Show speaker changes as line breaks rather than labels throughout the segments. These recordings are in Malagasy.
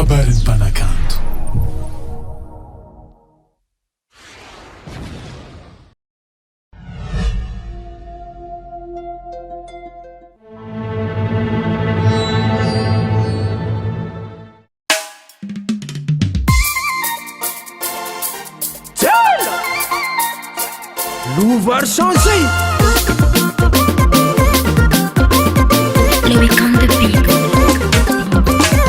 Kabarin Panakanto.
Louvar changé.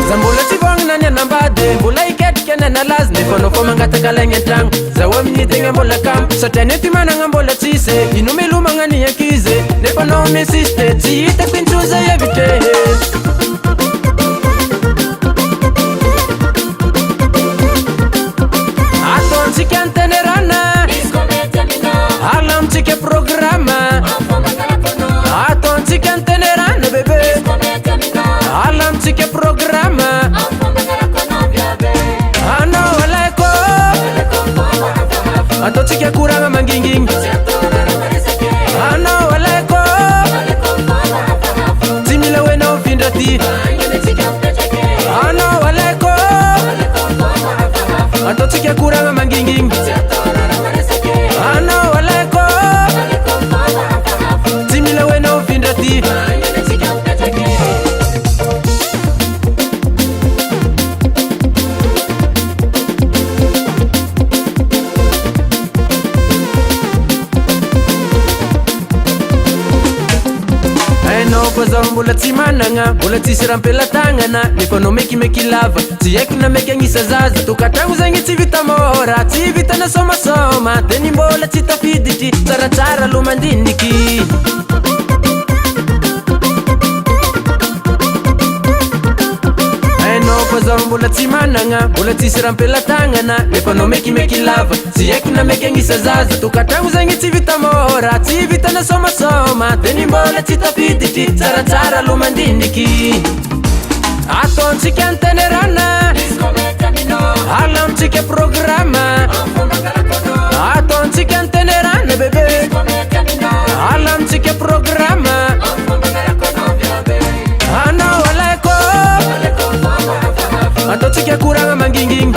Zambola tivangna ni nambade mbola iketika nanalazy nefa anao fa mangatakalegny an-tragno zaho amin'ny tegna mbola kampo satria nety managna mbola tsisy inomelomagna ny ankizy nefa anao minsiste tsy hitako intro zay avike ataontsika antenerana alamtsika programma ataontsika antenerana bebe alamtsika programma anao alaiko ataontsika koragna mangingigny anao alaiko tsy mila hoenao vindra ty anao alaiko ataontsika koragna mangingigny anao alaiko tsy mila hoenao vindra ty zaho mbola tsy managna mbola tsisy rampelatagnana nefa anao mekimeky lava tsy haiko na meky agnisa zaza tokatragno zegny tsy vita mora tsy vita na somasoma teny mbola tsy tafiditry tsaratsara aloha mandiniky ainao fa zaho mbola tsy managna mbola tsisy rampelatagnana nefa anao mekimeky lava tsy haiko na meky agnisa zaza tokatragno zegny tsy vita mora tsy vita na somasoma teny mbola tsy tafiditry tsaratsara aloha mandiniky ataontsika antenerana alamtsika programma ataontsika antenerana bebe alamtsika programma anao alaiko ataontsika koragna mangingigny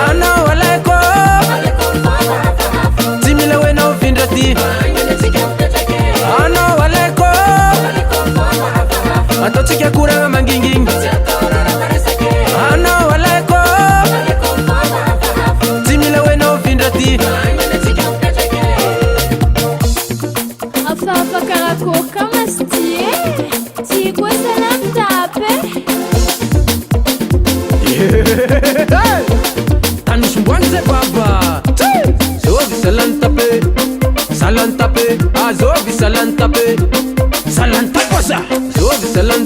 anao alaiko tsy mila hoenao vindra ty anao alaiko ataontsika koragna mangingigny anao alaiko tsy mila hoenao vindra ty
afafa karakôry kamasy ty ty koa salam tape
tanisomboagny zay baba zovy salany tape azovy salany tape salany taposa zovy salany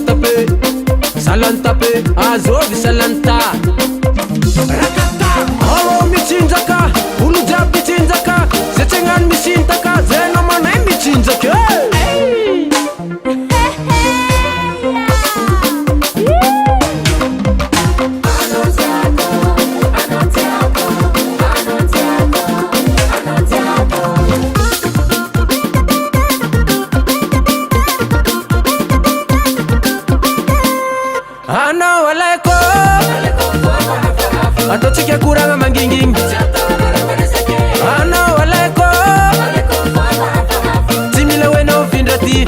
tape azovy salany ta rakata ao mitsinjaka olo jiaby mitsinjaka zay tsy hagnano misintaka zay anao manay mitsinjaka anao alaiko ataontsika koragna mangingigny anao alaiko tsy mila hoenao vindra ty